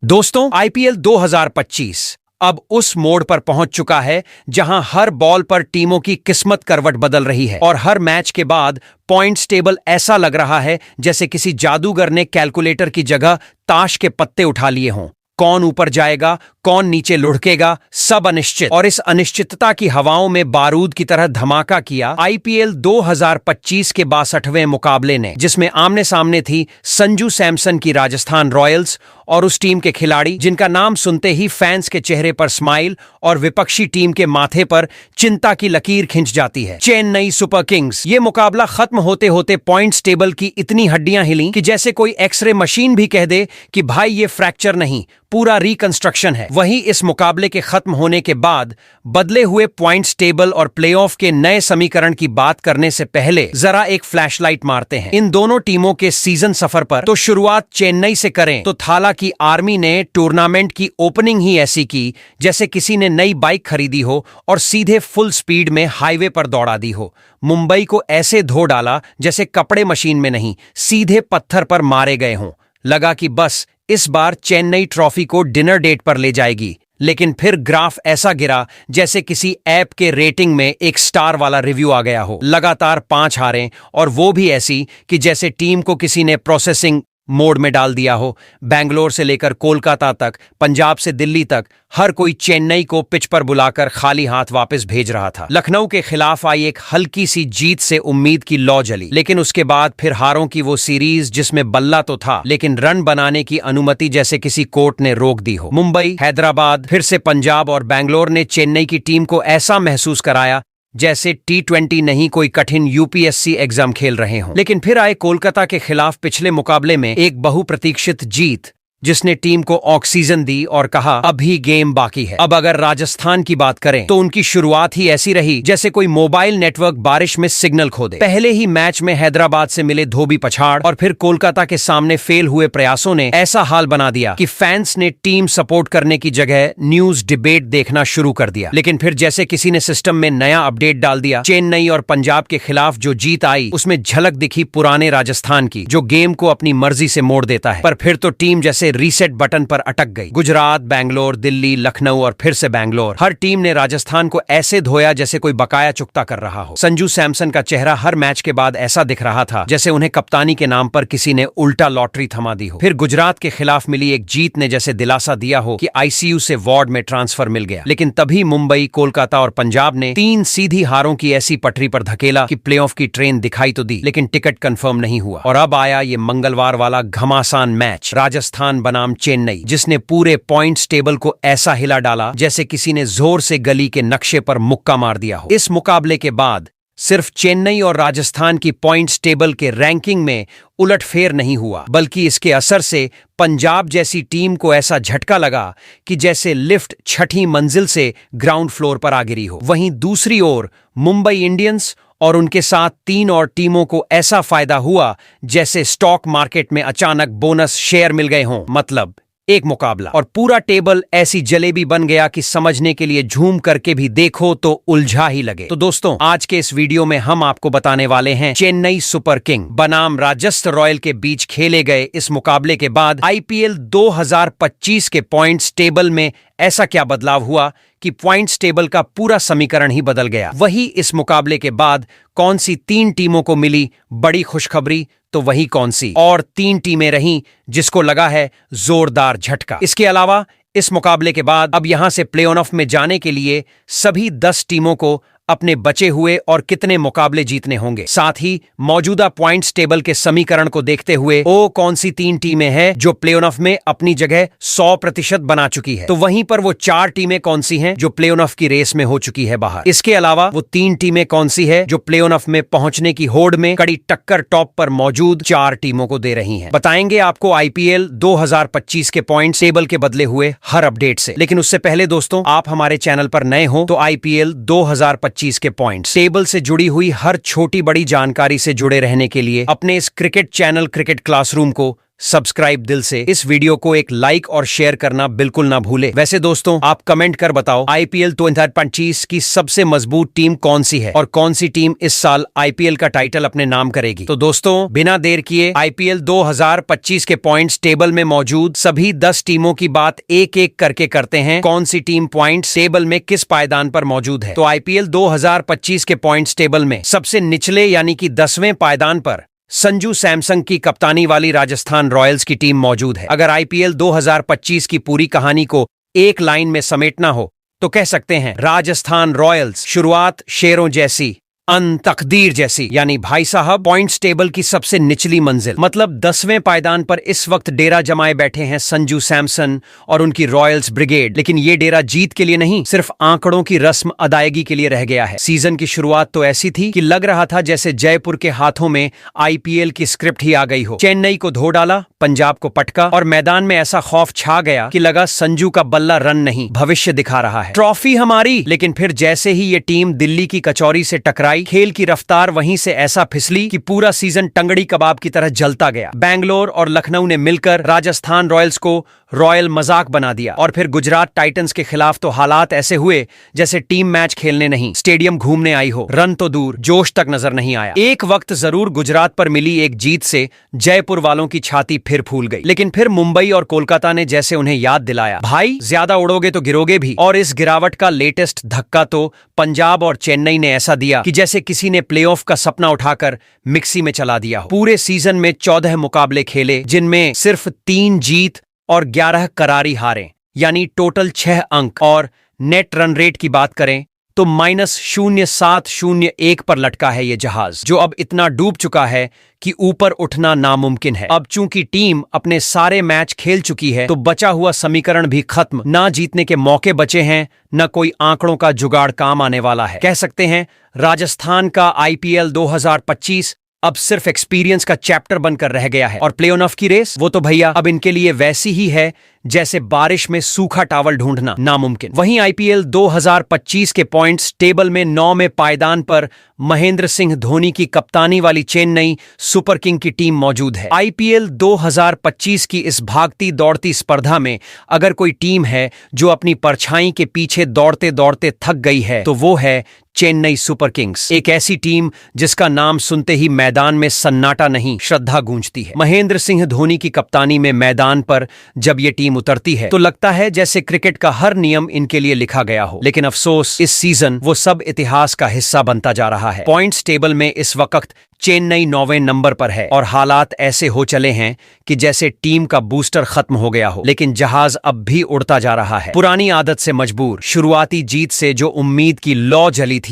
दोस्तों, आईपीएल 2025 अब उस मोड़ पर पहुंच चुका है जहां हर बॉल पर टीमों की किस्मत करवट बदल रही है और हर मैच के बाद पॉइंट्स टेबल ऐसा लग रहा है जैसे किसी जादूगर ने कैलकुलेटर की जगह ताश के पत्ते उठा लिए हों। कौन ऊपर जाएगा, कौन नीचे लुढ़केगा, सब अनिश्चित। और इस अनिश्चितता की हवाओं में बारूद की तरह धमाका किया आईपीएल 2025 के 62वें मुकाबले ने, जिसमें आमने सामने थी संजू सैमसन की राजस्थान रॉयल्स और उस टीम के खिलाड़ी जिनका नाम सुनते ही फैंस के चेहरे पर स्माइल और विपक्षी टीम के माथे पर चिंता की लकीर खिंच जाती है, चेन्नई सुपर किंग्स। ये मुकाबला खत्म होते होते पॉइंट्स टेबल की इतनी हड्डियां हिली कि जैसे कोई एक्सरे मशीन भी कह दे कि भाई ये फ्रैक्चर नहीं, पूरा रिकंस्ट्रक्शन है। वहीं इस मुकाबले के खत्म होने के बाद बदले हुए पॉइंट्स टेबल और प्लेऑफ के नए समीकरण की बात करने से पहले जरा एक फ्लैशलाइट मारते हैं इन दोनों टीमों के सीजन सफर पर। तो शुरुआत चेन्नई से करें तो थाला की आर्मी ने टूर्नामेंट की ओपनिंग ही ऐसी की जैसे किसी ने नई बाइक खरीदी हो और सीधे फुल स्पीड में हाईवे पर दौड़ा दी हो। मुंबई को ऐसे धो डाला जैसे कपड़े मशीन में नहीं, सीधे पत्थर पर मारे गए हों। लगा कि बस इस बार चेन्नई ट्रॉफी को डिनर डेट पर ले जाएगी, लेकिन फिर ग्राफ ऐसा गिरा जैसे किसी ऐप के रेटिंग में एक स्टार वाला रिव्यू आ गया हो। लगातार 5 हारें, और वो भी ऐसी कि जैसे टीम को किसी ने प्रोसेसिंग मोड में डाल दिया हो। बैंगलोर से लेकर कोलकाता तक, पंजाब से दिल्ली तक, हर कोई चेन्नई को पिच पर बुलाकर खाली हाथ वापस भेज रहा था। लखनऊ के खिलाफ आई एक हल्की सी जीत से उम्मीद की लौ जली, लेकिन उसके बाद फिर हारों की वो सीरीज जिसमें बल्ला तो था लेकिन रन बनाने की अनुमति जैसे किसी कोर्ट ने रोक दी हो। मुंबई, हैदराबाद, फिर से पंजाब और बैंगलोर ने चेन्नई की टीम को ऐसा महसूस कराया जैसे T20 नहीं, कोई कठिन यूपीएससी एग्जाम खेल रहे हों। लेकिन फिर आए कोलकाता के खिलाफ पिछले मुकाबले में एक बहुप्रतीक्षित जीत जिसने टीम को ऑक्सीजन दी और कहा अभी गेम बाकी है। अब अगर राजस्थान की बात करें तो उनकी शुरुआत ही ऐसी रही जैसे कोई मोबाइल नेटवर्क बारिश में सिग्नल खो दे। पहले ही मैच में हैदराबाद से मिले धोबी पछाड़ और फिर कोलकाता के सामने फेल हुए प्रयासों ने ऐसा हाल बना दिया कि फैंस ने टीम सपोर्ट करने की जगह न्यूज डिबेट देखना शुरू कर दिया। लेकिन फिर जैसे किसी ने सिस्टम में नया अपडेट डाल दिया, चेन्नई और पंजाब के खिलाफ जो जीत आई उसमें झलक दिखी पुराने राजस्थान की, जो गेम को अपनी मर्जी से मोड़ देता है। पर फिर तो टीम जैसे रीसेट बटन पर अटक गई। गुजरात, बैंगलोर, दिल्ली, लखनऊ और फिर से बैंगलोर, हर टीम ने राजस्थान को ऐसे धोया जैसे कोई बकाया चुकता कर रहा हो। संजू सैमसन का चेहरा हर मैच के बाद ऐसा दिख रहा था जैसे उन्हें कप्तानी के नाम पर किसी ने उल्टा लॉटरी थमा दी हो। फिर गुजरात के खिलाफ मिली एक जीत ने जैसे दिलासा दिया हो कि आईसीयू से वार्ड में ट्रांसफर मिल गया। लेकिन तभी मुंबई, कोलकाता और पंजाब ने 3 सीधी हारों की ऐसी पटरी पर धकेला कि प्लेऑफ की ट्रेन दिखाई तो दी लेकिन टिकट कंफर्म नहीं हुआ। और अब आया ये मंगलवार वाला घमासान मैच, राजस्थान बनाम चेन्नई, जिसने पूरे पॉइंट्स टेबल को ऐसा हिला डाला जैसे किसी ने जोर से गली के नक्शे पर मुक्का मार दिया हो। इस मुकाबले के बाद सिर्फ चेन्नई और राजस्थान की पॉइंट्स टेबल के रैंकिंग में उलटफेर नहीं हुआ, बल्कि इसके असर से पंजाब जैसी टीम को ऐसा झटका लगा कि जैसे लिफ्ट 6ठी मंजिल से ग्राउंड फ्लोर पर आ गिरी हो। वहीं दूसरी ओर मुंबई इंडियंस और उनके साथ 3 और टीमों को ऐसा फायदा हुआ जैसे स्टॉक मार्केट में अचानक बोनस शेयर मिल गए हों। मतलब एक मुकाबला और पूरा टेबल ऐसी जलेबी बन गया कि समझने के लिए झूम करके भी देखो तो उलझा ही लगे। तो दोस्तों, आज के इस वीडियो में हम आपको बताने वाले हैं चेन्नई सुपर किंग बनाम राजस्थान रॉयल के बीच खेले गए इस मुकाबले के बाद आईपीएल 2025 के पॉइंट्स टेबल में ऐसा क्या बदलाव हुआ कि पॉइंट्स टेबल का पूरा समीकरण ही बदल गया। वही इस मुकाबले के बाद कौन सी 3 टीमों को मिली बड़ी खुशखबरी, तो वही कौन सी और 3 टीमें रहीं जिसको लगा है जोरदार झटका। इसके अलावा इस मुकाबले के बाद अब यहां से प्ले ऑफ में जाने के लिए सभी 10 टीमों को अपने बचे हुए और कितने मुकाबले जीतने होंगे, साथ ही मौजूदा पॉइंट्स टेबल के समीकरण को देखते हुए वो कौन सी 3 टीमें हैं जो प्ले ऑफ में अपनी जगह 100% बना चुकी है, तो वहीं पर वो 4 टीमें कौन सी हैं जो प्ले ऑफ की रेस में हो चुकी है बाहर। इसके अलावा वो 3 टीमें कौन सी है जो प्ले ऑफ में पहुंचने की होड़ में कड़ी टक्कर टॉप पर मौजूद 4 टीमों को दे रही है। बताएंगे आपको आईपीएल 2025 के पॉइंट्स टेबल के बदले हुए हर अपडेट से। लेकिन उससे पहले दोस्तों, आप हमारे चैनल पर नए हो तो आईपीएल 2025 के पॉइंट्स टेबल से जुड़ी हुई हर छोटी बड़ी जानकारी से जुड़े रहने के लिए अपने इस क्रिकेट चैनल क्रिकेट क्लासरूम को सब्सक्राइब दिल से। इस वीडियो को एक लाइक और शेयर करना बिल्कुल ना भूले। वैसे दोस्तों, आप कमेंट कर बताओ आईपीएल 2025 की सबसे मजबूत टीम कौन सी है और कौन सी टीम इस साल आईपीएल का टाइटल अपने नाम करेगी। तो दोस्तों, बिना देर किए आईपीएल 2025 के पॉइंट्स टेबल में मौजूद सभी 10 टीमों की बात एक एक करके करते हैं। कौन सी टीम पॉइंट्स टेबल में किस पायदान पर मौजूद है। तो आईपीएल 2025 के पॉइंट्स टेबल में सबसे निचले यानी कि 10वें पायदान पर संजू सैमसंग की कप्तानी वाली राजस्थान रॉयल्स की टीम मौजूद है। अगर आईपीएल 2025 की पूरी कहानी को एक लाइन में समेटना हो तो कह सकते हैं राजस्थान रॉयल्स शुरुआत शेरों जैसी, अंत तकदीर जैसी। यानी भाई साहब, पॉइंट्स टेबल की सबसे निचली मंजिल मतलब 10वें पायदान पर इस वक्त डेरा जमाए बैठे हैं संजू सैमसन और उनकी रॉयल्स ब्रिगेड। लेकिन ये डेरा जीत के लिए नहीं, सिर्फ आंकड़ों की रस्म अदायगी के लिए रह गया है। सीजन की शुरुआत तो ऐसी थी कि लग रहा था जैसे जयपुर के हाथों में आईपीएल की स्क्रिप्ट ही आ गई हो। चेन्नई को धो डाला, पंजाब को पटका और मैदान में ऐसा खौफ छा गया कि लगा संजू का बल्ला रन नहीं भविष्य दिखा रहा है, ट्रॉफी हमारी। लेकिन फिर जैसे ही ये टीम दिल्ली की कचौरी से टकराई, खेल की रफ्तार वहीं से ऐसा फिसली कि पूरा सीजन टंगड़ी कबाब की तरह जलता गया। बैंगलोर और लखनऊ ने मिलकर राजस्थान रॉयल्स को रॉयल मजाक बना दिया और फिर गुजरात टाइटंस के खिलाफ तो हालात ऐसे हुए जैसे टीम मैच खेलने नहीं, स्टेडियम घूमने आई हो। रन तो दूर, जोश तक नजर नहीं आया। एक वक्त जरूर गुजरात पर मिली एक जीत से जयपुर वालों की छाती फिर फूल गई, लेकिन फिर मुंबई और कोलकाता ने जैसे उन्हें याद दिलाया, भाई ज्यादा उड़ोगे तो गिरोगे भी। और इस गिरावट का लेटेस्ट धक्का तो पंजाब और चेन्नई ने ऐसा दिया कि जैसे किसी ने प्लेऑफ का सपना उठाकर मिक्सी में चला दिया हो। पूरे सीजन में 14 मुकाबले खेले, जिनमें सिर्फ 3 जीत और 11 करारी हारें, यानी टोटल 6 अंक। और नेट रन रेट की बात करें तो -0.701 पर लटका है ये जहाज, जो अब इतना डूब चुका है कि ऊपर उठना नामुमकिन है। अब चूंकि टीम अपने सारे मैच खेल चुकी है तो बचा हुआ समीकरण भी खत्म। ना जीतने के मौके बचे हैं, न कोई आंकड़ों का जुगाड़ काम आने वाला है। कह सकते हैं राजस्थान का आईपीएल 2025 अब सिर्फ एक्सपीरियंस का चैप्टर बनकर रह गया है और प्ले ऑन ऑफ की रेस, वो तो भैया अब इनके लिए वैसी ही है जैसे बारिश में सूखा टावल ढूंढना नामुमकिन। वहीं आईपीएल 2025 के पॉइंट्स टेबल में 9वें पायदान पर महेंद्र सिंह धोनी की कप्तानी वाली चेन्नई सुपर किंग की टीम मौजूद है। आईपीएल 2025 की इस भागती दौड़ती स्पर्धा में अगर कोई टीम है जो अपनी परछाई के पीछे दौड़ते दौड़ते थक गई है तो वो है चेन्नई सुपर किंग्स। एक ऐसी टीम जिसका नाम सुनते ही मैदान में सन्नाटा नहीं, श्रद्धा गूंजती है। महेंद्र सिंह धोनी की कप्तानी में मैदान पर जब ये टीम उतरती है तो लगता है जैसे क्रिकेट का हर नियम इनके लिए लिखा गया हो। लेकिन अफसोस, इस सीजन वो सब इतिहास का हिस्सा बनता जा रहा है। पॉइंट्स टेबल में इस वक्त चेन्नई 9वें नंबर पर है और हालात ऐसे हो चले हैं कि जैसे टीम का बूस्टर खत्म हो गया हो, लेकिन जहाज अब भी उड़ता जा रहा है। पुरानी आदत से मजबूर, शुरुआती जीत से जो उम्मीद की लौ जली थी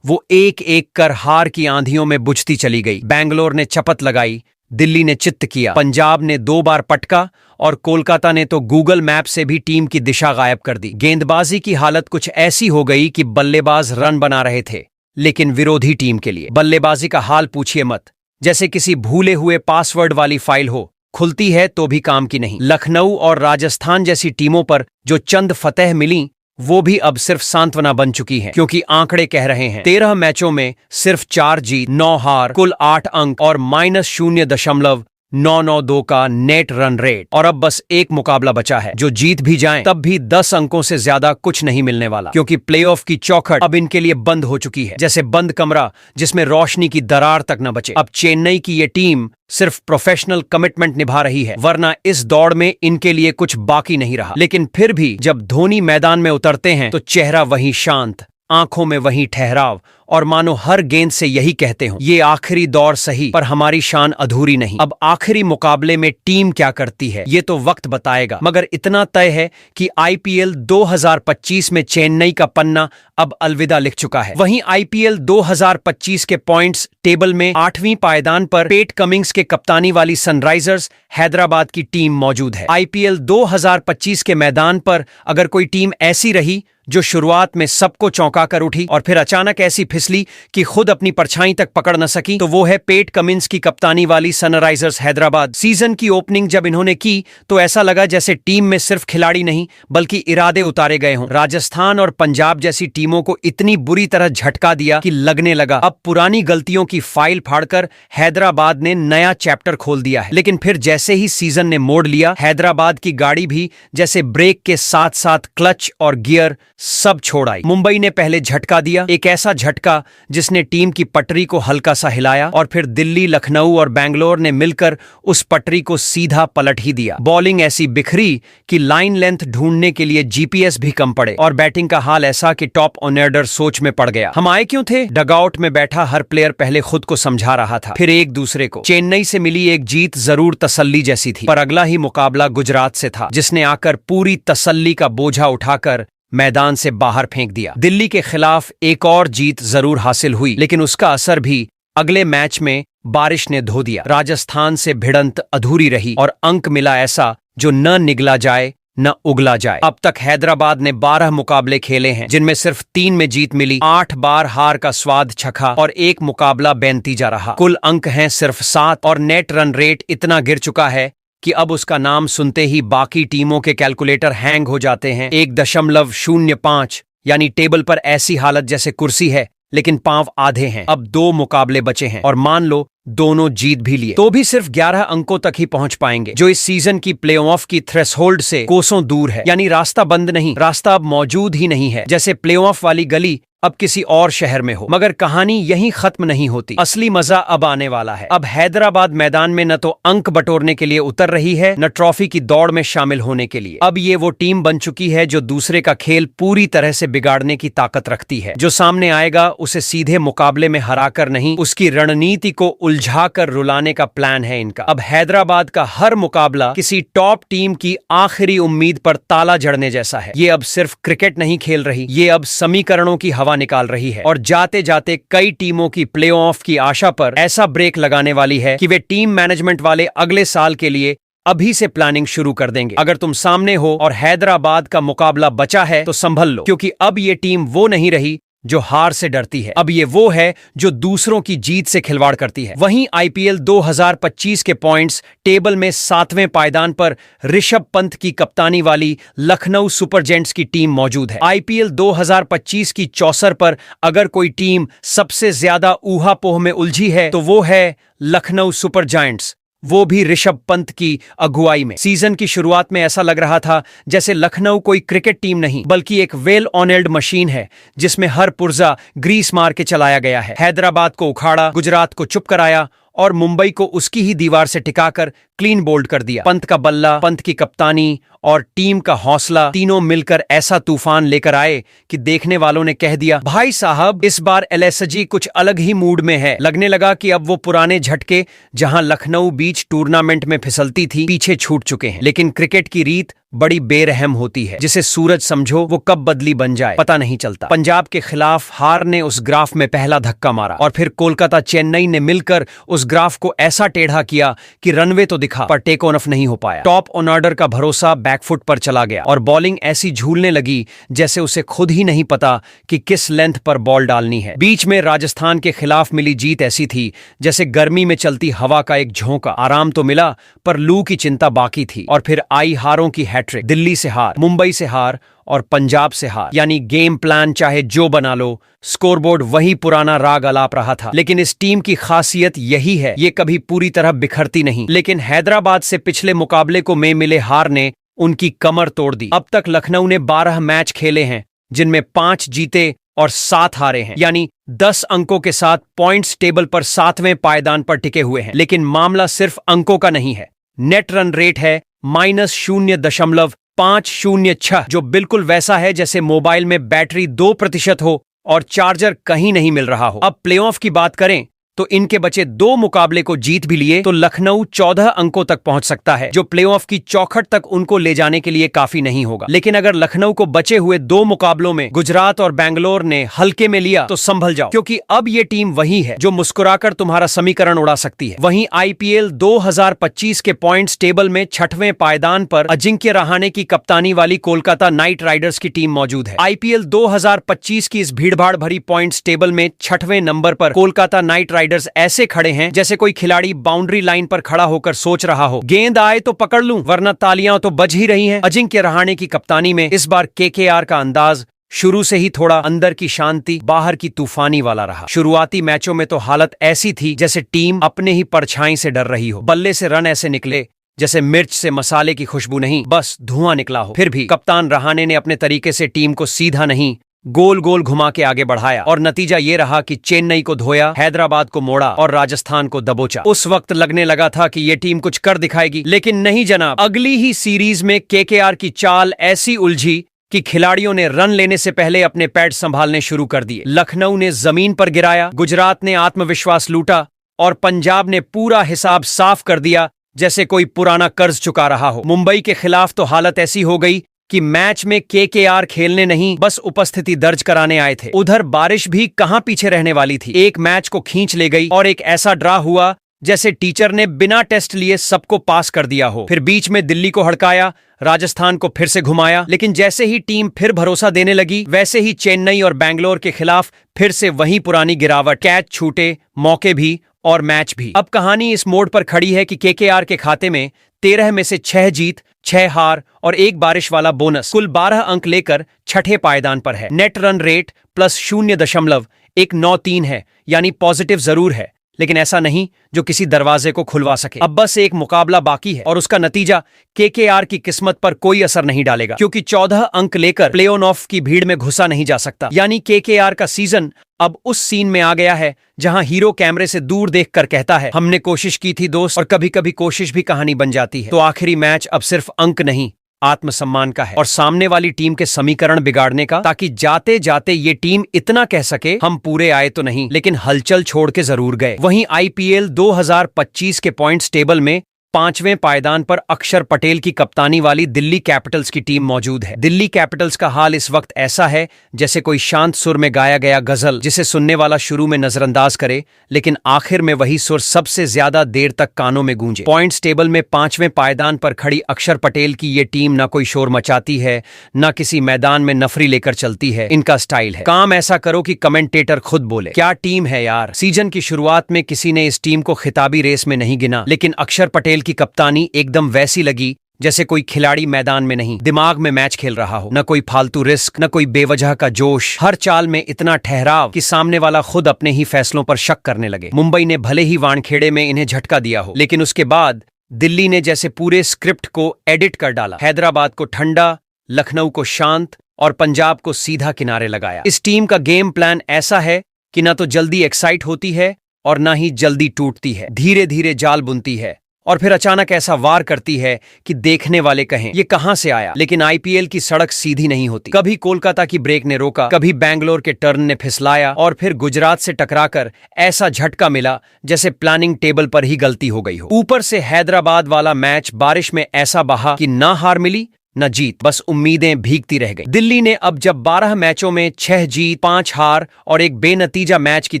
वो एक एक कर हार की आंधियों में बुझती चली गई। बैंगलोर ने चपत लगाई, दिल्ली ने चित्त किया, पंजाब ने 2 बार पटका और कोलकाता ने तो गूगल मैप से भी टीम की दिशा गायब कर दी। गेंदबाजी की हालत कुछ ऐसी हो गई कि बल्लेबाज रन बना रहे थे, लेकिन विरोधी टीम के लिए बल्लेबाजी का हाल पूछिए मत, जैसे किसी भूले हुए पासवर्ड वाली फाइल हो, खुलती है तो भी काम की नहीं। लखनऊ और राजस्थान जैसी टीमों पर जो चंद फतेह मिली वो भी अब सिर्फ सांत्वना बन चुकी हैं, क्योंकि आंकड़े कह रहे हैं 13 मैचों में सिर्फ 4 जीत, 9 हार, कुल 8 अंक और -0.992 का नेट रन रेट। और अब बस एक मुकाबला बचा है, जो जीत भी जाएं तब भी 10 अंकों से ज्यादा कुछ नहीं मिलने वाला, क्योंकि प्लेऑफ की चौखट अब इनके लिए बंद हो चुकी है, जैसे बंद कमरा जिसमें रोशनी की दरार तक न बचे। अब चेन्नई की ये टीम सिर्फ प्रोफेशनल कमिटमेंट निभा रही है, वरना इस दौड़ में इनके लिए कुछ बाकी नहीं रहा। लेकिन फिर भी जब धोनी मैदान में उतरते हैं तो चेहरा वही शांत, आंखों में वही ठहराव और मानो हर गेंद से यही कहते हो, ये आखिरी दौर सही पर हमारी शान अधूरी नहीं। अब आखिरी मुकाबले में टीम क्या करती है ये तो वक्त बताएगा, मगर इतना तय है कि आईपीएल 2025 में चेन्नई का पन्ना अब अलविदा लिख चुका है। वहीं आईपीएल 2025 के पॉइंट्स टेबल में 8वीं पायदान पर पेट कमिंग्स के कप्तानी वाली सनराइजर्स हैदराबाद की टीम मौजूद है। आईपीएल 2025 के मैदान पर अगर कोई टीम ऐसी रही जो शुरुआत में सबको चौंका कर उठी और फिर अचानक ऐसी फिसली कि खुद अपनी परछाई तक पकड़ न सकी, तो वो है पेट कमिंस की कप्तानी वाली सनराइजर्स हैदराबाद। सीजन की ओपनिंग जब इन्होंने की तो ऐसा लगा जैसे टीम में सिर्फ खिलाड़ी नहीं बल्कि इरादे उतारे गए हों। राजस्थान और पंजाब जैसी टीमों को इतनी बुरी तरह झटका दिया कि लगने लगा अब पुरानी गलतियों की फाइल फाड़कर हैदराबाद ने नया चैप्टर खोल दिया है। लेकिन फिर जैसे ही सीजन ने मोड़ लिया, हैदराबाद की गाड़ी भी जैसे ब्रेक के साथ साथ क्लच और गियर सब छोड़ आई। मुंबई ने पहले झटका दिया, एक ऐसा झटका जिसने टीम की पटरी को हल्का सा हिलाया, और फिर दिल्ली, लखनऊ और बैंगलोर ने मिलकर उस पटरी को सीधा पलट ही दिया। बॉलिंग ऐसी बिखरी कि लाइन लेंथ ढूंढने के लिए जीपीएस भी कम पड़े, और बैटिंग का हाल ऐसा कि टॉप ऑर्डर सोच में पड़ गया। हम आए क्यों थे? डगआउट में बैठा हर प्लेयर पहले खुद को समझा रहा था, फिर एक दूसरे को। चेन्नई से मिली एक जीत जरूर तसल्ली जैसी थी, पर अगला ही मुकाबला गुजरात से था, जिसने आकर पूरी तसल्ली का बोझा उठाकर मैदान से बाहर फेंक दिया। दिल्ली के खिलाफ एक और जीत जरूर हासिल हुई, लेकिन उसका असर भी अगले मैच में बारिश ने धो दिया। राजस्थान से भिड़ंत अधूरी रही और अंक मिला ऐसा जो न निगला जाए न उगला जाए। अब तक हैदराबाद ने 12 मुकाबले खेले हैं, जिनमें सिर्फ 3 में जीत मिली, 8 बार हार का स्वाद चखा और एक मुकाबला बेनतीजा रहा। कुल अंक हैं सिर्फ 7 और नेट रन रेट इतना गिर चुका है कि अब उसका नाम सुनते ही बाकी टीमों के कैलकुलेटर हैंग हो जाते हैं। 1.05 यानी टेबल पर ऐसी हालत जैसे कुर्सी है लेकिन पांव आधे हैं। अब 2 मुकाबले बचे हैं और मान लो दोनों जीत भी लिए तो भी सिर्फ 11 अंकों तक ही पहुंच पाएंगे, जो इस सीजन की प्लेऑफ की थ्रेशोल्ड से कोसों दूर है। यानी रास्ता बंद नहीं, रास्ता अब मौजूद ही नहीं है, जैसे प्लेऑफ वाली गली अब किसी और शहर में हो। मगर कहानी यहीं खत्म नहीं होती, असली मजा अब आने वाला है। अब हैदराबाद मैदान में न तो अंक बटोरने के लिए उतर रही है, न ट्रॉफी की दौड़ में शामिल होने के लिए। अब ये वो टीम बन चुकी है जो दूसरे का खेल पूरी तरह से बिगाड़ने की ताकत रखती है। जो सामने आएगा उसे सीधे मुकाबले में हराकर नहीं, उसकी रणनीति को उलझाकर रुलाने का प्लान है इनका। अब हैदराबाद का हर मुकाबला किसी टॉप टीम की आखिरी उम्मीद पर ताला जड़ने जैसा है। ये अब सिर्फ क्रिकेट नहीं खेल रही, ये अब समीकरणों की हवा निकाल रही है, और जाते जाते कई टीमों की प्लेऑफ की आशा पर ऐसा ब्रेक लगाने वाली है कि वे टीम मैनेजमेंट वाले अगले साल के लिए अभी से प्लानिंग शुरू कर देंगे। अगर तुम सामने हो और हैदराबाद का मुकाबला बचा है तो संभल लो, क्योंकि अब ये टीम वो नहीं रही जो हार से डरती है, अब ये वो है जो दूसरों की जीत से खिलवाड़ करती है। वहीं आईपीएल 2025 के पॉइंट्स टेबल में 7वें पायदान पर ऋषभ पंत की कप्तानी वाली लखनऊ सुपर जेंट्स की टीम मौजूद है। आईपीएल 2025 की चौसर पर अगर कोई टीम सबसे ज्यादा ऊहापोह में उलझी है तो वो है लखनऊ सुपर जायंट्स, वो भी ऋषभ पंत की अगुवाई में। सीजन की शुरुआत में ऐसा लग रहा था जैसे लखनऊ कोई क्रिकेट टीम नहीं बल्कि एक वेल ऑनेल्ड मशीन है, जिसमें हर पुर्जा ग्रीस मार के चलाया गया है। हैदराबाद को उखाड़ा, गुजरात को चुप कराया और मुंबई को उसकी ही दीवार से टिकाकर क्लीन बोल्ड कर दिया। पंत का बल्ला, पंत की कप्तानी और टीम का हौसला तीनों मिलकर ऐसा तूफान लेकर आए कि देखने वालों ने कह दिया, भाई साहब इस बार एलएसजी कुछ अलग ही मूड में है। लगने लगा कि अब वो पुराने झटके जहां लखनऊ बीच टूर्नामेंट में फिसलती थी पीछे छूट चुके हैं। लेकिन क्रिकेट की रीत बड़ी बेरहम होती है, जिसे सूरज समझो वो कब बदली बन जाए पता नहीं चलता। पंजाब के खिलाफ हार ने उस ग्राफ में पहला धक्का मारा और फिर कोलकाता, चेन्नई ने मिलकर उस ग्राफ को ऐसा टेढ़ा किया कि रनवे तो दिखा पर टेक ऑन नहीं हो पाया। टॉप ऑर्डर का भरोसा बैकफुट पर चला गया और बॉलिंग ऐसी झूलने लगी जैसे उसे खुद ही नहीं पता कि किस लेंथ पर बॉल डालनी है। बीच में राजस्थान के खिलाफ मिली जीत ऐसी थी जैसे गर्मी में चलती हवा का एक झोंका। आराम तो मिला पर लू की चिंता बाकी थी। और फिर आई हारों की हैट्रिक, दिल्ली से हार, मुंबई से हार और पंजाब से हार। यानी गेम प्लान चाहे जो बना लो, स्कोरबोर्ड वही पुराना राग अलाप रहा था। लेकिन इस टीम की खासियत यही है, ये कभी पूरी तरह बिखरती नहीं। लेकिन हैदराबाद से पिछले मुकाबले को में मिले हार ने उनकी कमर तोड़ दी। अब तक लखनऊ ने 12 मैच खेले हैं, जिनमें 5 जीते और 7 हारे हैं, यानी 10 अंकों के साथ पॉइंट्स टेबल पर 7वें पायदान पर टिके हुए हैं। लेकिन मामला सिर्फ अंकों का नहीं है, नेट रन रेट है -0.506, जो बिल्कुल वैसा है जैसे मोबाइल में बैटरी 2% हो और चार्जर कहीं नहीं मिल रहा हो। अब प्लेऑफ की बात करें तो इनके बचे 2 मुकाबले को जीत भी लिए तो लखनऊ 14 अंकों तक पहुंच सकता है, जो प्लेऑफ की चौखट तक उनको ले जाने के लिए काफी नहीं होगा। लेकिन अगर लखनऊ को बचे हुए 2 मुकाबलों में गुजरात और बैंगलोर ने हल्के में लिया तो संभल जाओ, क्योंकि अब ये टीम वही है जो मुस्कुराकर तुम्हारा समीकरण उड़ा सकती है। वहीं आईपीएल 2025 के पॉइंट्स टेबल में 6वें पायदान पर अजिंक्य रहाणे की कप्तानी वाली कोलकाता नाइट राइडर्स की टीम मौजूद है। आईपीएल 2025 की इस भीड़भाड़ भरी पॉइंट्स टेबल में 6वें नंबर पर कोलकाता नाइट राइडर्स ऐसे खड़े हैं जैसे कोई खिलाड़ी बाउंड्री लाइन पर खड़ा होकर सोच रहा हो, गेंद आए तो पकड़ लूं वरना तालियां तो बज ही रही हैं। अजिंक्य रहाणे की कप्तानी में इस बार केकेआर का अंदाज शुरू से ही थोड़ा अंदर की शांति बाहर की तूफानी वाला रहा। शुरुआती मैचों में तो हालत ऐसी थी जैसे टीम अपने ही परछाई से डर रही हो। बल्ले से रन ऐसे निकले जैसे मिर्च से मसाले की खुशबू नहीं, बस धुआं निकला हो। फिर भी कप्तान रहाणे ने अपने तरीके से टीम को सीधा नहीं गोल गोल घुमा के आगे बढ़ाया और नतीजा ये रहा कि चेन्नई को धोया, हैदराबाद को मोड़ा और राजस्थान को दबोचा। उस वक्त लगने लगा था कि ये टीम कुछ कर दिखाएगी, लेकिन नहीं जनाब। अगली ही सीरीज में केकेआर की चाल ऐसी उलझी कि खिलाड़ियों ने रन लेने से पहले अपने पैड संभालने शुरू कर दिए। लखनऊ ने जमीन पर गिराया, गुजरात ने आत्मविश्वास लूटा और पंजाब ने पूरा हिसाब साफ कर दिया जैसे कोई पुराना कर्ज चुका रहा हो। मुंबई के खिलाफ तो हालत ऐसी हो गई कि मैच में केकेआर खेलने नहीं बस उपस्थिति दर्ज कराने आए थे। उधर बारिश भी कहां पीछे रहने वाली थी, एक मैच को खींच ले गई और एक ऐसा ड्रा हुआ जैसे टीचर ने बिना टेस्ट लिए सबको पास कर दिया हो। फिर बीच में दिल्ली को हड़काया, राजस्थान को फिर से घुमाया, लेकिन जैसे ही टीम फिर भरोसा देने लगी वैसे ही चेन्नई और बैंगलोर के खिलाफ फिर से वही पुरानी गिरावट, कैच छूटे, मौके भी और मैच भी। अब कहानी इस मोड़ पर खड़ी है कि केकेआर के खाते में 13 में से 6 जीत, 6 हार और 1 बारिश वाला बोनस, कुल 12 अंक लेकर 6ठे पायदान पर है। नेट रन रेट +0.193 है, यानी पॉजिटिव जरूर है, लेकिन ऐसा नहीं जो किसी दरवाजे को खुलवा सके। अब बस एक मुकाबला बाकी है और उसका नतीजा केकेआर की किस्मत पर कोई असर नहीं डालेगा, क्योंकि 14 अंक लेकर प्ले ऑफ की भीड़ में घुसा नहीं जा सकता। यानी केकेआर का सीजन अब उस सीन में आ गया है जहां हीरो कैमरे से दूर देखकर कहता है, हमने कोशिश की थी दोस्त, और कभी कभी कोशिश भी कहानी बन जाती है। तो आखिरी मैच अब सिर्फ अंक नहीं आत्मसम्मान का है और सामने वाली टीम के समीकरण बिगाड़ने का, ताकि जाते जाते ये टीम इतना कह सके, हम पूरे आए तो नहीं लेकिन हलचल छोड़ के जरूर गए। वहीं आईपीएल 2025 के पॉइंट्स टेबल में 5वें पायदान पर अक्षर पटेल की कप्तानी वाली दिल्ली कैपिटल्स की टीम मौजूद है। दिल्ली कैपिटल्स का हाल इस वक्त ऐसा है जैसे कोई शांत सुर में गाया गया गजल, जिसे सुनने वाला शुरू में नजरअंदाज करे लेकिन आखिर में वही सुर सबसे ज्यादा देर तक कानों में गूंजे। पॉइंट्स टेबल में 5वें पायदान पर खड़ी अक्षर पटेल की ये टीम न कोई शोर मचाती है, न किसी मैदान में नफरी लेकर चलती है। इनका स्टाइल है, काम ऐसा करो कि कमेंटेटर खुद बोले। क्या टीम है यार। सीजन की शुरुआत में किसी ने इस टीम को खिताबी रेस में नहीं गिना, लेकिन अक्षर पटेल की कप्तानी एकदम वैसी लगी जैसे कोई खिलाड़ी मैदान में नहीं, दिमाग में मैच खेल रहा हो। न कोई फालतू रिस्क, न कोई बेवजह का जोश, हर चाल में इतना ठहराव कि सामने वाला खुद अपने ही फैसलों पर शक करने लगे। मुंबई ने भले ही वानखेड़े में इन्हें झटका दिया हो, लेकिन उसके बाद दिल्ली ने जैसे पूरे स्क्रिप्ट को एडिट कर डाला। हैदराबाद को ठंडा, लखनऊ को शांत और पंजाब को सीधा किनारे लगाया। इस टीम का गेम प्लान ऐसा है कि न तो जल्दी एक्साइट होती है और न ही जल्दी टूटती है, धीरे धीरे जाल बुनती है और फिर अचानक ऐसा वार करती है कि देखने वाले कहें ये कहां से आया। लेकिन आईपीएल की सड़क सीधी नहीं होती। कभी कोलकाता की ब्रेक ने रोका, कभी बैंगलोर के टर्न ने फिसलाया और फिर गुजरात से टकराकर ऐसा झटका मिला जैसे प्लानिंग टेबल पर ही गलती हो गई हो। ऊपर से हैदराबाद वाला मैच बारिश में ऐसा बहा कि ना हार मिली न जीत, बस उम्मीदें भीगती रह गई। दिल्ली ने अब जब 12 मैचों में 6 जीत, 5 हार और एक बेनतीजा मैच की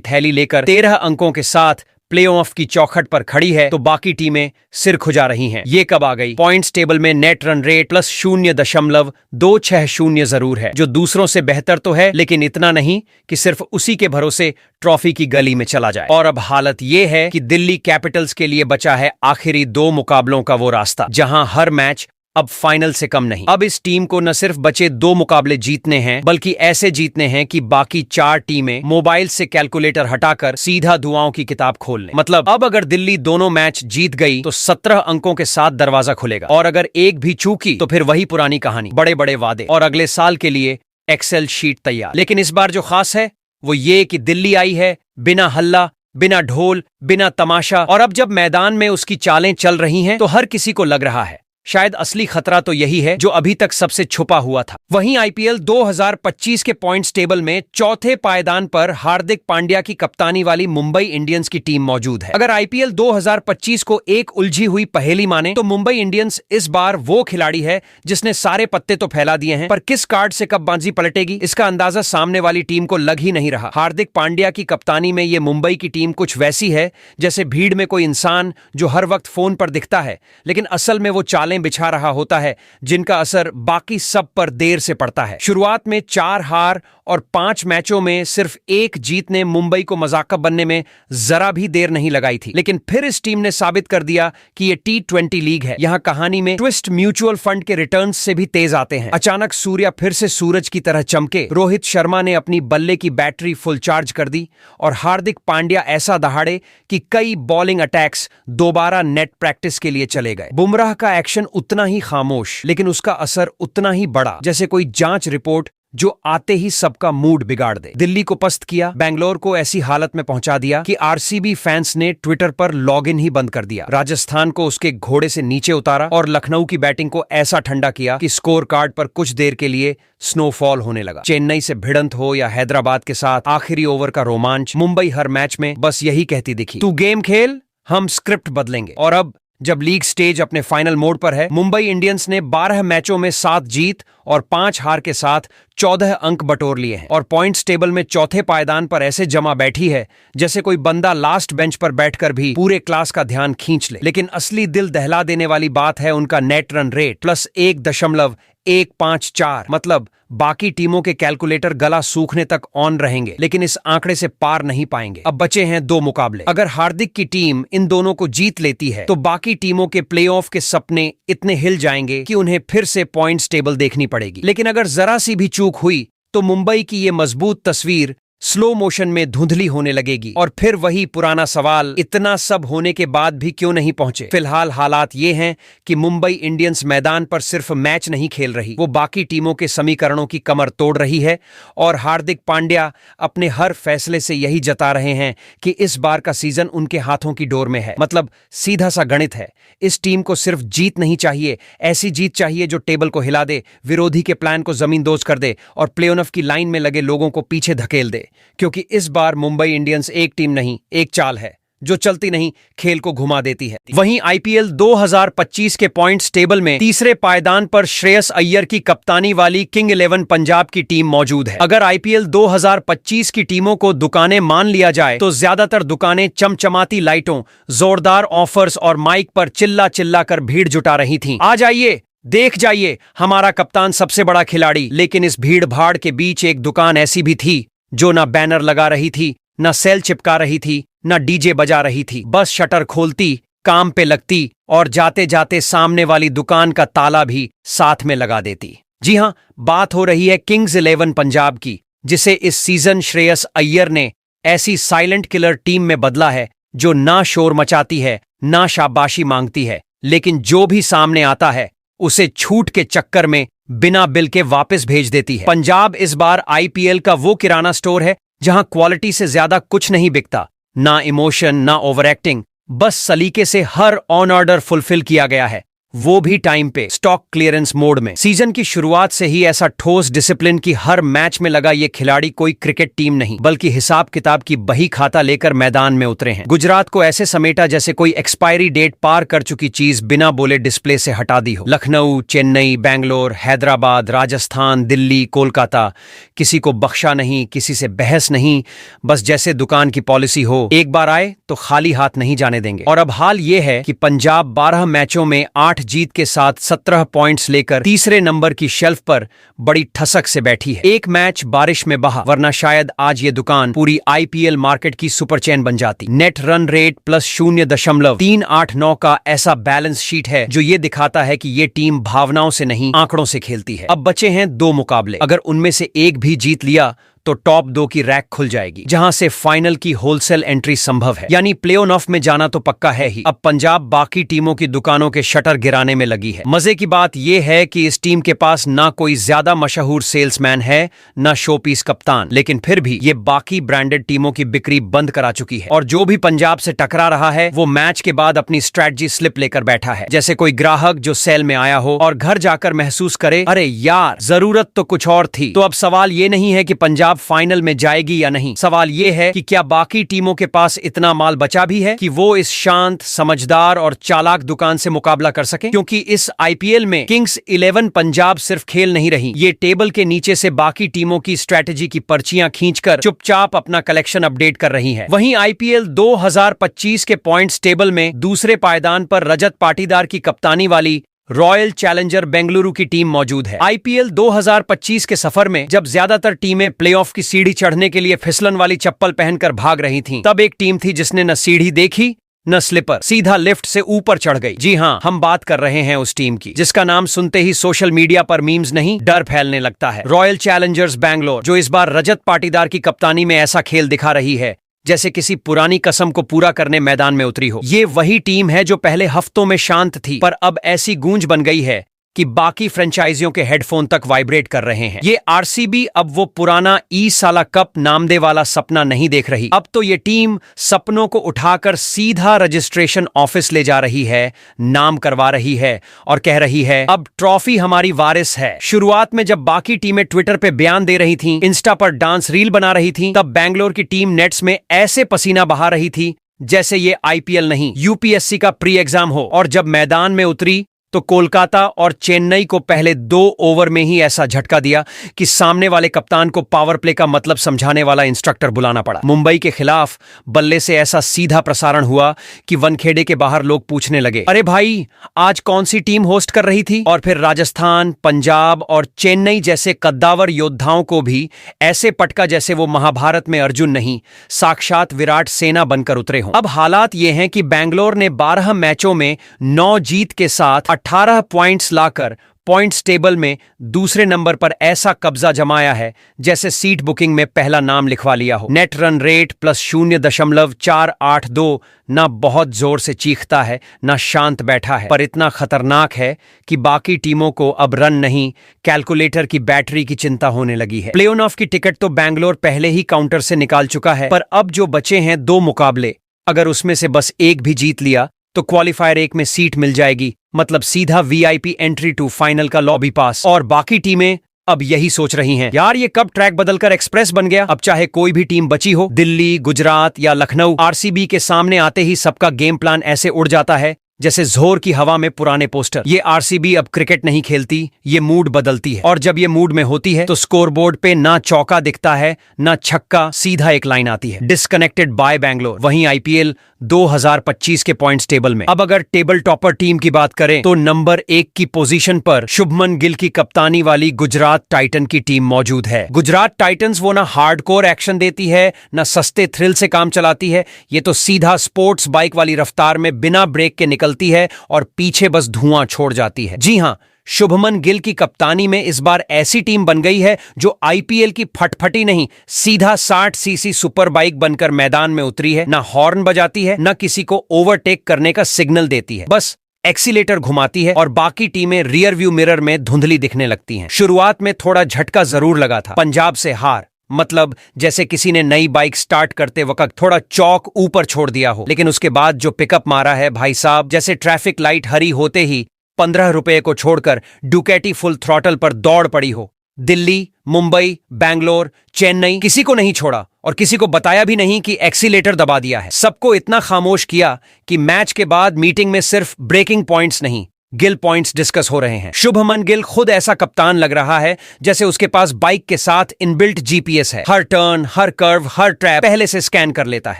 थैली लेकर 13 अंकों के साथ प्ले ऑफ की चौखट पर खड़ी है, तो बाकी टीमें सिर खुजा रही हैं। ये कब आ गई। पॉइंट्स टेबल में नेट रन रेट +0.260 जरूर है, जो दूसरों से बेहतर तो है, लेकिन इतना नहीं कि सिर्फ उसी के भरोसे ट्रॉफी की गली में चला जाए। और अब हालत ये है कि दिल्ली कैपिटल्स के लिए बचा है आखिरी 2 मुकाबलों का वो रास्ता जहां हर मैच अब फाइनल से कम नहीं। अब इस टीम को न सिर्फ बचे 2 मुकाबले जीतने हैं, बल्कि ऐसे जीतने हैं कि बाकी 4 टीमें मोबाइल से कैलकुलेटर हटाकर सीधा दुआओं की किताब खोल लें। मतलब अब अगर दिल्ली दोनों मैच जीत गई तो 17 अंकों के साथ दरवाजा खुलेगा, और अगर एक भी चूकी तो फिर वही पुरानी कहानी, बड़े बड़े वादे और अगले साल के लिए एक्सेल शीट तैयार। लेकिन इस बार जो खास है वो ये कि दिल्ली आई है बिना हल्ला, बिना ढोल, बिना तमाशा, और अब जब मैदान में उसकी चालें चल रही हैं तो हर किसी को लग रहा है शायद असली खतरा तो यही है जो अभी तक सबसे छुपा हुआ था। वहीं आईपीएल 2025 के पॉइंट्स टेबल में चौथे पायदान पर हार्दिक पांड्या की कप्तानी वाली मुंबई इंडियंस की टीम मौजूद है। अगर आईपीएल 2025 को एक उलझी हुई पहेली माने तो मुंबई इंडियंस इस बार वो खिलाड़ी है जिसने सारे पत्ते तो फैला दिए हैं, पर किस कार्ड से कब बाजी पलटेगी इसका अंदाजा सामने वाली टीम को लग ही नहीं रहा। हार्दिक पांड्या की कप्तानी में ये मुंबई की टीम कुछ वैसी है जैसे भीड़ में कोई इंसान जो हर वक्त फोन पर दिखता है लेकिन असल में वो चालें बिछा रहा होता है जिनका असर बाकी सब पर देर से पड़ता है। शुरुआत में 4 हार और 5 मैचों में सिर्फ 1 जीत ने मुंबई को मजाक बनने में जरा भी देर नहीं लगाई थी, लेकिन फिर इस टीम ने साबित कर दिया कि ये T20 लीग है। यहां कहानी में ट्विस्ट म्यूचुअल फंड के रिटर्न्स से भी तेज आते हैं। अचानक सूर्या फिर से सूरज की तरह चमके, रोहित शर्मा ने अपनी बल्ले की बैटरी फुल चार्ज कर दी और हार्दिक पांड्या ऐसा दहाड़े कि कई बॉलिंग अटैक्स दोबारा नेट प्रैक्टिस के लिए चले गए। बुमराह का एक्शन उतना ही खामोश लेकिन उसका असर उतना ही बड़ा, जैसे कोई जांच रिपोर्ट जो आते ही सबका मूड बिगाड़ दे। दिल्ली को पस्त किया, बेंगलोर को ऐसी हालत में पहुंचा दिया कि आरसीबी फैंस ने ट्विटर पर लॉगिन ही बंद कर दिया। राजस्थान को उसके घोड़े से नीचे उतारा और लखनऊ की बैटिंग को ऐसा ठंडा किया कि स्कोर कार्ड पर कुछ देर के लिए स्नोफॉल होने लगा। चेन्नई से भिड़ंत हो या हैदराबाद के साथ आखिरी ओवर का रोमांच, मुंबई हर मैच में बस यही कहती दिखी, तू गेम खेल, हम स्क्रिप्ट बदलेंगे। और अब जब लीग स्टेज अपने फाइनल मोड पर है, मुंबई इंडियंस ने 12 मैचों में 7 जीत और 5 हार के साथ 14 अंक बटोर लिए हैं और पॉइंट्स टेबल में चौथे पायदान पर ऐसे जमा बैठी है जैसे कोई बंदा लास्ट बेंच पर बैठकर भी पूरे क्लास का ध्यान खींच ले। लेकिन असली दिल दहला देने वाली बात है उनका नेट रन रेट +1.154। मतलब बाकी टीमों के कैलकुलेटर गला सूखने तक ऑन रहेंगे लेकिन इस आंकड़े से पार नहीं पाएंगे। अब बचे हैं 2 मुकाबले। अगर हार्दिक की टीम इन दोनों को जीत लेती है तो बाकी टीमों के प्लेऑफ के सपने इतने हिल जाएंगे कि उन्हें फिर से पॉइंट्स टेबल देखनी पड़ेगी। लेकिन अगर जरा सी भी चूक हुई तो मुंबई की ये मजबूत तस्वीर स्लो मोशन में धुंधली होने लगेगी और फिर वही पुराना सवाल, इतना सब होने के बाद भी क्यों नहीं पहुंचे। फिलहाल हालात ये हैं कि मुंबई इंडियंस मैदान पर सिर्फ मैच नहीं खेल रही, वो बाकी टीमों के समीकरणों की कमर तोड़ रही है और हार्दिक पांड्या अपने हर फैसले से यही जता रहे हैं कि इस बार का सीजन उनके हाथों की डोर में है। मतलब सीधा सा गणित है, इस टीम को सिर्फ जीत नहीं चाहिए, ऐसी जीत चाहिए जो टेबल को हिला दे, विरोधी के प्लान को जमींदोज कर दे और प्लेऑफ की लाइन में लगे लोगों को पीछे धकेल दे। क्योंकि इस बार मुंबई इंडियंस एक टीम नहीं, एक चाल है जो चलती नहीं खेल को घुमा देती है। वहीं आईपीएल 2025 के पॉइंट्स टेबल में तीसरे पायदान पर श्रेयस अय्यर की कप्तानी वाली किंग 11 पंजाब की टीम मौजूद है। अगर आईपीएल 2025 की टीमों को दुकानें मान लिया जाए तो ज्यादातर दुकानें चमचमाती लाइटों, जोरदार ऑफर्स और माइक पर चिल्ला चिल्ला कर भीड़ जुटा रही थीं। आ जाइए, देख जाइए, हमारा कप्तान सबसे बड़ा खिलाड़ी। लेकिन इस भीड़ भाड़ के बीच एक दुकान ऐसी भी थी जो ना बैनर लगा रही थी, ना सेल चिपका रही थी, ना डीजे बजा रही थी। बस शटर खोलती, काम पे लगती और जाते जाते सामने वाली दुकान का ताला भी साथ में लगा देती। जी हां, बात हो रही है किंग्स 11 पंजाब की, जिसे इस सीजन श्रेयस अय्यर ने ऐसी साइलेंट किलर टीम में बदला है जो ना शोर मचाती है, ना शाबाशी मांगती है, लेकिन जो भी सामने आता है उसे छूट के चक्कर में बिना बिल के वापस भेज देती है। पंजाब इस बार आईपीएल का वो किराना स्टोर है जहां क्वालिटी से ज्यादा कुछ नहीं बिकता, ना इमोशन, ना ओवर एक्टिंग, बस सलीके से हर ऑन ऑर्डर फुलफिल किया गया है, वो भी टाइम पे, स्टॉक क्लियरेंस मोड में। सीजन की शुरुआत से ही ऐसा ठोस डिसिप्लिन की हर मैच में लगा ये खिलाड़ी कोई क्रिकेट टीम नहीं बल्कि हिसाब किताब की बही खाता लेकर मैदान में उतरे हैं। गुजरात को ऐसे समेटा जैसे कोई एक्सपायरी डेट पार कर चुकी चीज बिना बोले डिस्प्ले से हटा दी हो। लखनऊ, चेन्नई, बेंगलोर, हैदराबाद, राजस्थान, दिल्ली, कोलकाता, किसी को बख्शा नहीं, किसी से बहस नहीं, बस जैसे दुकान की पॉलिसी हो, एक बार आए तो खाली हाथ नहीं जाने देंगे। और अब हाल ये है कि पंजाब 12 मैचों में 8 जीत के साथ 17 पॉइंट्स लेकर तीसरे नंबर की शेल्फ पर बड़ी ठसक से बैठी है। एक मैच बारिश में बहा, वरना शायद आज ये दुकान पूरी आईपीएल मार्केट की सुपर चेन बन जाती। नेट रन रेट +0.389 का ऐसा बैलेंस शीट है जो ये दिखाता है कि ये टीम भावनाओं से नहीं, आंकड़ों से खेलती है। अब बचे हैं 2 मुकाबले, अगर उनमें से एक भी जीत लिया तो टॉप 2 की रैक खुल जाएगी, जहां से फाइनल की होलसेल एंट्री संभव है, यानी प्ले ऑफ में जाना तो पक्का है ही। अब पंजाब बाकी टीमों की दुकानों के शटर गिराने में लगी है। मजे की बात यह है कि इस टीम के पास ना कोई ज्यादा मशहूर सेल्समैन है, ना शोपीस कप्तान, लेकिन फिर भी ये बाकी ब्रांडेड टीमों की बिक्री बंद करा चुकी है। और जो भी पंजाब से टकरा रहा है वो मैच के बाद अपनी स्ट्रैटेजी स्लिप लेकर बैठा है, जैसे कोई ग्राहक जो सेल में आया हो और घर जाकर महसूस करे, अरे यार जरूरत तो कुछ और थी। तो अब सवाल ये नहीं है कि पंजाब फाइनल में जाएगी या नहीं, सवाल ये है कि क्या बाकी टीमों के पास इतना माल बचा भी है कि वो इस शांत, समझदार और चालाक दुकान से मुकाबला कर सके। क्योंकि इस आईपीएल में किंग्स 11 पंजाब सिर्फ खेल नहीं रही, ये टेबल के नीचे से बाकी टीमों की स्ट्रैटेजी की पर्चियां खींचकर चुपचाप अपना कलेक्शन अपडेट कर रही है। वहीं आईपीएल 2025 के पॉइंट्स टेबल में दूसरे पायदान पर रजत पाटीदार की कप्तानी वाली रॉयल चैलेंजर बेंगलुरु की टीम मौजूद है। आईपीएल 2025 के सफर में जब ज्यादातर टीमें प्लेऑफ की सीढ़ी चढ़ने के लिए फिसलन वाली चप्पल पहनकर भाग रही थीं, तब एक टीम थी जिसने न सीढ़ी देखी न स्लिपर, सीधा लिफ्ट से ऊपर चढ़ गई। जी हां, हम बात कर रहे हैं उस टीम की जिसका नाम सुनते ही सोशल मीडिया पर मीम्स नहीं डर फैलने लगता है। रॉयल चैलेंजर्स बैंगलोर, जो इस बार रजत पाटीदार की कप्तानी में ऐसा खेल दिखा रही है जैसे किसी पुरानी कसम को पूरा करने मैदान में उतरी हो। ये वही टीम है जो पहले हफ्तों में शांत थी, पर अब ऐसी गूंज बन गई है कि बाकी फ्रेंचाइजियों के हेडफोन तक वाइब्रेट कर रहे हैं। ये आरसीबी अब वो पुराना ई साला कप नामदे वाला सपना नहीं देख रही। अब तो ये टीम सपनों को उठाकर सीधा रजिस्ट्रेशन ऑफिस ले जा रही है, नाम करवा रही है और कह रही है अब ट्रॉफी हमारी वारिस है। शुरुआत में जब बाकी टीमें ट्विटर पे बयान दे रही थीं, इंस्टा पर डांस रील बना रही थीं, तब बैंगलोर की टीम नेट्स में ऐसे पसीना बहा रही थी जैसे ये आईपीएल नहीं यूपीएससी का प्री एग्जाम हो। और जब मैदान में उतरी तो कोलकाता और चेन्नई को पहले 2 ओवर में ही ऐसा झटका दिया कि सामने वाले कप्तान को पावर प्ले का मतलब समझाने वाला इंस्ट्रक्टर बुलाना पड़ा। मुंबई के खिलाफ बल्ले से ऐसा सीधा प्रसारण हुआ कि वनखेड़े के बाहर लोग पूछने लगे, अरे भाई आज कौन सी टीम होस्ट कर रही थी? और फिर राजस्थान, पंजाब और चेन्नई जैसे कद्दावर योद्धाओं को भी ऐसे पटका जैसे वो महाभारत में अर्जुन नहीं, साक्षात विराट सेना बनकर उतरे हों। अब हालात ये हैं कि बैंगलोर ने 12 मैचों में 9 जीत के साथ 18 पॉइंट्स लाकर पॉइंट्स टेबल में दूसरे नंबर पर ऐसा कब्जा जमाया है जैसे सीट बुकिंग में पहला नाम लिखवा लिया हो। नेट रन रेट +0.482 ना बहुत जोर से चीखता है ना शांत बैठा है, पर इतना खतरनाक है कि बाकी टीमों को अब रन नहीं कैलकुलेटर की बैटरी की चिंता होने लगी है। प्ले ऑफ की टिकट तो बैंगलोर पहले ही काउंटर से निकाल चुका है, पर अब जो बचे हैं 2 मुकाबले, अगर उसमें से बस एक भी जीत लिया तो क्वालिफायर 1 में सीट मिल जाएगी, मतलब सीधा वीआईपी एंट्री टू फाइनल का लॉबी पास। और बाकी टीमें अब यही सोच रही हैं, यार ये कब ट्रैक बदलकर एक्सप्रेस बन गया। अब चाहे कोई भी टीम बची हो, दिल्ली, गुजरात या लखनऊ, आरसीबी के सामने आते ही सबका गेम प्लान ऐसे उड़ जाता है जैसे जोर की हवा में पुराने पोस्टर। ये आरसीबी अब क्रिकेट नहीं खेलती, ये मूड बदलती है। और जब ये मूड में होती है तो स्कोरबोर्ड पे ना चौका दिखता है ना छक्का, सीधा एक लाइन आती है, डिस्कनेक्टेड बाय बैंगलोर। वहीं आईपीएल 2025 के पॉइंट्स टेबल में अब अगर टेबल टॉपर टीम की बात करें तो नंबर 1 की पोजीशन पर शुभमन गिल की कप्तानी वाली गुजरात टाइटन की टीम मौजूद है। गुजरात टाइटंस वो ना हार्डकोर एक्शन देती है ना सस्ते थ्रिल से काम चलाती है, ये तो सीधा स्पोर्ट्स बाइक वाली रफ्तार में बिना ब्रेक के निकलती है और पीछे बस धुआं छोड़ जाती है। जी हां, शुभमन गिल की कप्तानी में इस बार ऐसी टीम बन गई है जो आईपीएल की फटफटी नहीं, सीधा 60 सीसी सुपर बाइक बनकर मैदान में उतरी है। ना हॉर्न बजाती है, ना किसी को ओवरटेक करने का सिग्नल देती है, बस एक्सीलेटर घुमाती है और बाकी टीमें रियर व्यू मिरर में धुंधली दिखने लगती हैं। शुरुआत में थोड़ा झटका जरूर लगा था, पंजाब से हार, मतलब जैसे किसी ने नई बाइक स्टार्ट करते वक्त थोड़ा चौक ऊपर छोड़ दिया हो, लेकिन उसके बाद जो पिकअप मारा है भाई साहब, जैसे ट्रैफिक लाइट हरी होते ही 15 रुपए को छोड़कर डुकैटी फुल थ्रॉटल पर दौड़ पड़ी हो। दिल्ली, मुंबई, बैंगलोर, चेन्नई, किसी को नहीं छोड़ा और किसी को बताया भी नहीं कि एक्सीलेटर दबा दिया है। सबको इतना खामोश किया कि मैच के बाद मीटिंग में सिर्फ ब्रेकिंग पॉइंट्स नहीं, गिल पॉइंट्स डिस्कस हो रहे हैं। शुभमन गिल खुद ऐसा कप्तान लग रहा है जैसे उसके पास बाइक के साथ इनबिल्ट जीपीएस है। हर टर्न, हर कर्व, हर ट्रैप पहले से स्कैन कर लेता है।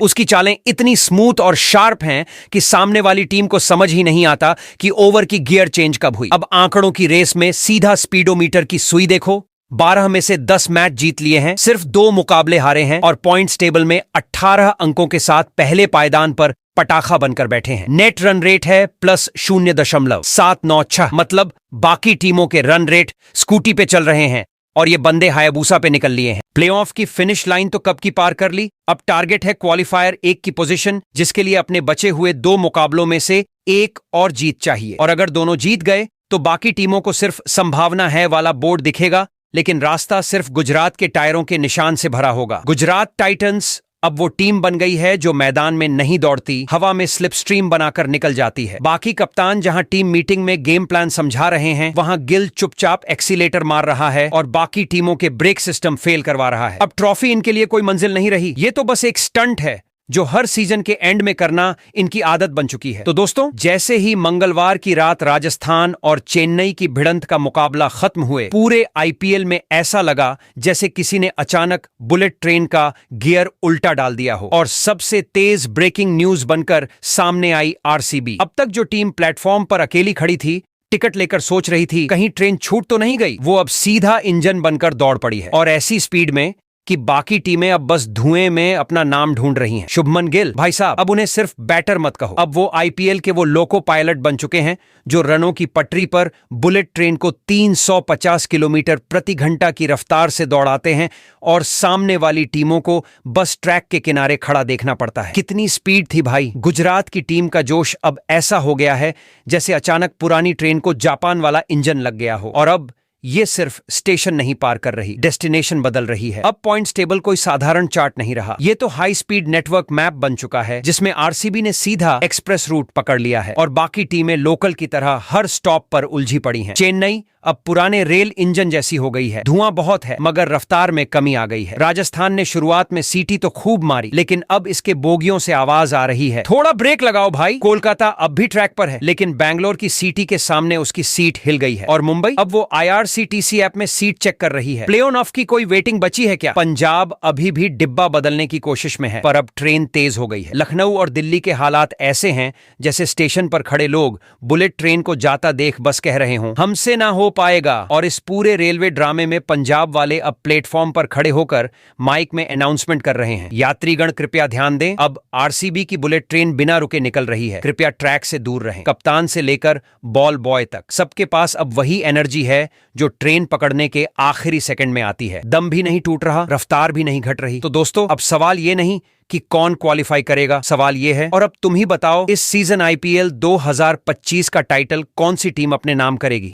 उसकी चालें इतनी स्मूथ और शार्प हैं कि सामने वाली टीम को समझ ही नहीं आता कि ओवर की गियर चेंज कब हुई। अब आंकड़ों की रेस में सीधा स्पीडोमीटर की सुई देखो, 12 में से 10 मैच जीत लिए हैं, सिर्फ 2 मुकाबले हारे हैं और पॉइंट्स टेबल में 18 अंकों के साथ पहले पायदान पर पटाखा बनकर बैठे हैं। नेट रन रेट है +0.796, मतलब बाकी टीमों के रन रेट स्कूटी पे चल रहे हैं, और ये बंदे हायाबूसा पे निकल लिए हैं। प्लेऑफ की फिनिश लाइन तो कब की पार कर ली। अब टारगेट है क्वालिफायर 1 की पोजीशन, जिसके लिए अपने बचे हुए 2 मुकाबलों में से एक और जीत चाहिए। और अगर दोनों जीत गए तो बाकी टीमों को सिर्फ संभावना है वाला बोर्ड दिखेगा, लेकिन रास्ता सिर्फ गुजरात के टायरों के निशान से भरा होगा। गुजरात टाइटंस अब वो टीम बन गई है जो मैदान में नहीं दौड़ती, हवा में स्लिप स्ट्रीम बनाकर निकल जाती है। बाकी कप्तान जहां टीम मीटिंग में गेम प्लान समझा रहे हैं, वहां गिल चुपचाप एक्सीलेटर मार रहा है और बाकी टीमों के ब्रेक सिस्टम फेल करवा रहा है। अब ट्रॉफी इनके लिए कोई मंजिल नहीं रही, ये तो बस एक स्टंट है जो हर सीजन के एंड में करना इनकी आदत बन चुकी है। तो दोस्तों, जैसे ही मंगलवार की रात राजस्थान और चेन्नई की भिड़ंत का मुकाबला खत्म हुए, पूरे आईपीएल में ऐसा लगा जैसे किसी ने अचानक बुलेट ट्रेन का गियर उल्टा डाल दिया हो और सबसे तेज ब्रेकिंग न्यूज बनकर सामने आई आरसीबी। अब तक जो टीम प्लेटफॉर्म पर अकेली खड़ी थी, टिकट लेकर सोच रही थी कहीं ट्रेन छूट तो नहीं गई, वो अब सीधा इंजन बनकर दौड़ पड़ी है और ऐसी स्पीड में कि बाकी टीमें अब बस धुएं में अपना नाम ढूंढ रही हैं। शुभमन गिल भाई साहब, अब उन्हें सिर्फ बैटर मत कहो, अब वो आईपीएल के वो लोको पायलट बन चुके हैं जो रनों की पटरी पर बुलेट ट्रेन को 350 किलोमीटर प्रति घंटा की रफ्तार से दौड़ाते हैं और सामने वाली टीमों को बस ट्रैक के किनारे खड़ा देखना पड़ता है। कितनी स्पीड थी भाई। गुजरात की टीम का जोश अब ऐसा हो गया है जैसे अचानक पुरानी ट्रेन को जापान वाला इंजन लग गया हो और अब ये सिर्फ स्टेशन नहीं पार कर रही, डेस्टिनेशन बदल रही है। अब पॉइंट्स टेबल कोई साधारण चार्ट नहीं रहा, ये तो हाई स्पीड नेटवर्क मैप बन चुका है जिसमें आरसीबी ने सीधा एक्सप्रेस रूट पकड़ लिया है और बाकी टीमें लोकल की तरह हर स्टॉप पर उलझी पड़ी हैं। चेन्नई अब पुराने रेल इंजन जैसी हो गई है, धुआं बहुत है मगर रफ्तार में कमी आ गई है। राजस्थान ने शुरुआत में सीटी तो खूब मारी, लेकिन अब इसके बोगियों से आवाज आ रही है, थोड़ा ब्रेक लगाओ भाई। कोलकाता अब भी ट्रैक पर है, लेकिन बैंगलोर की सीटी के सामने उसकी सीट हिल गई है। और मुंबई, अब वो आईआरसीटीसी ऐप में सीट चेक कर रही है। प्ले ऑफ की कोई वेटिंग बची है क्या? पंजाब अभी भी डिब्बा बदलने की कोशिश में है, पर अब ट्रेन तेज हो गई है। लखनऊ और दिल्ली के हालात ऐसे हैं जैसे स्टेशन पर खड़े लोग बुलेट ट्रेन को जाता देख बस कह रहे हों, हमसे ना हो पाएगा। और इस पूरे रेलवे ड्रामे में पंजाब वाले अब प्लेटफॉर्म पर खड़े होकर माइक में अनाउंसमेंट कर रहे हैं, यात्रीगण कृपया ध्यान दें, अब आरसीबी की बुलेट ट्रेन बिना रुके निकल रही है, कृपया ट्रैक से दूर रहें। कप्तान से लेकर बॉल बॉय तक सबके पास अब वही एनर्जी है जो ट्रेन पकड़ने के आखिरी सेकंड में आती है। दम भी नहीं टूट रहा, रफ्तार भी नहीं घट रही। तो दोस्तों, अब सवाल ये नहीं कि कौन क्वालिफाई करेगा, सवाल ये है, और अब तुम ही बताओ, इस सीजन आईपीएल 2025 का टाइटल कौन सी टीम अपने नाम करेगी।